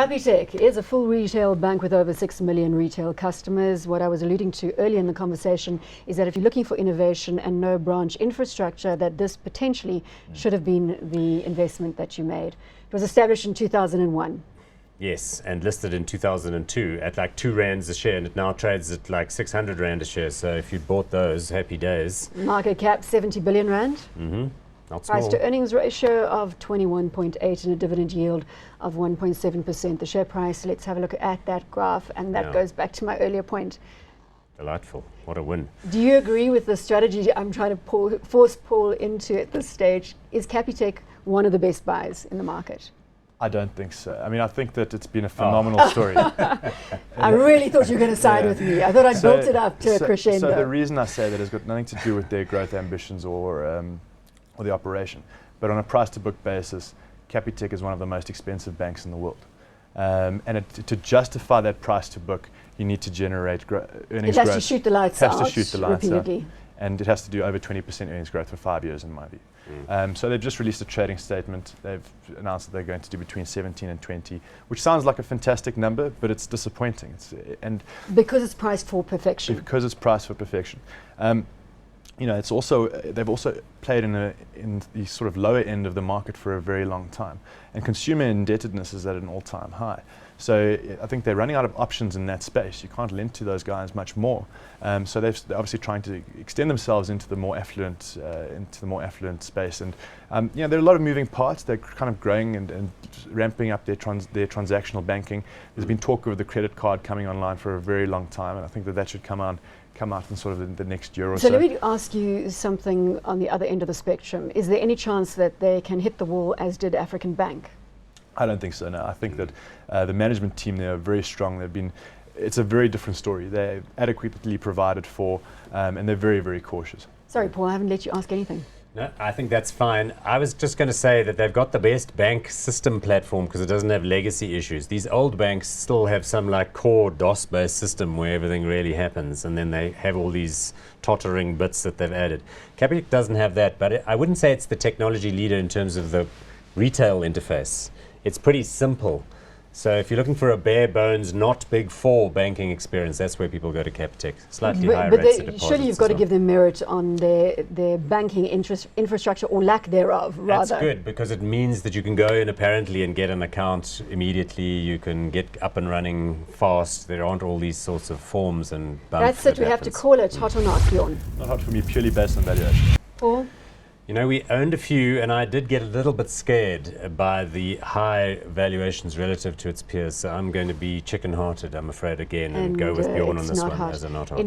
Capitec is a full retail bank with over 6 million retail customers. What I was alluding to earlier in the conversation is that if you're looking for innovation and no branch infrastructure, that this potentially should have been the investment that you made. It was established in 2001. Yes, and listed in 2002 at like 2 rands a share, and it now trades at like 600 rand a share. So if you bought those, happy days. Market cap 70 billion rand. Not Price small. to earnings ratio of 21.8 and a dividend yield of 1.7%. The share price, let's have a look at that graph, and that goes back to my earlier point. Delightful. What a win. Do you agree with the strategy I'm trying to force Paul into at this stage? Is Capitec one of the best buys in the market? I don't think so. I mean, I think that it's been a phenomenal story. I really thought you were going to side with me. I thought I'd built it up to a crescendo. So the reason I say that has got nothing to do with their growth ambitions or the operation. But on a price-to-book basis, Capitec is one of the most expensive banks in the world. And to justify that price-to-book, you need to generate earnings growth. It has to shoot the lights out repeatedly. Out. And it has to do over 20% earnings growth for 5 years, in my view. So they've just released a trading statement. They've announced that they're going to do between 17 and 20, which sounds like a fantastic number, but it's disappointing. Because it's priced for perfection. Because it's priced for perfection. You know, it's also they've also played in the sort of lower end of the market for a very long time, and consumer indebtedness is at an all-time high. So I think they're running out of options in that space. You can't lend to those guys much more. So they're obviously trying to extend themselves into the more affluent space. And you know, there are a lot of moving parts. They're kind of growing and ramping up their transactional banking. There's been talk of the credit card coming online for a very long time, and I think that should come out in sort of the next year or so. So let me ask you something on the other end of the spectrum. Is there any chance that they can hit the wall as did African Bank? I don't think so, no. I think that the management team there are very strong. It's a very different story. They're adequately provided for, and they're very, very cautious. Sorry, Paul, I haven't let you ask anything. No, I think that's fine. I was just going to say that they've got the best bank system platform because it doesn't have legacy issues. These old banks still have some like core DOS-based system where everything really happens, and then they have all these tottering bits that they've added. Capitec doesn't have that, but I wouldn't say it's the technology leader in terms of the retail interface. It's pretty simple. So if you're looking for a bare bones, not big four banking experience, that's where people go to Capitec. Slightly higher rates of deposits. Surely you've got to give them merit on their banking infrastructure or lack thereof, rather. That's good because it means that you can go in apparently and get an account immediately. You can get up and running fast. There aren't all these sorts of forms and bumps. That's it. We have to call it hot or not, Bjorn. Not hot for me, purely based on valuation. Paul? You know, we owned a few, and I did get a little bit scared by the high valuations relative to its peers. So I'm going to be chicken-hearted, I'm afraid, again, and go with Bjorn on this one as a not hot.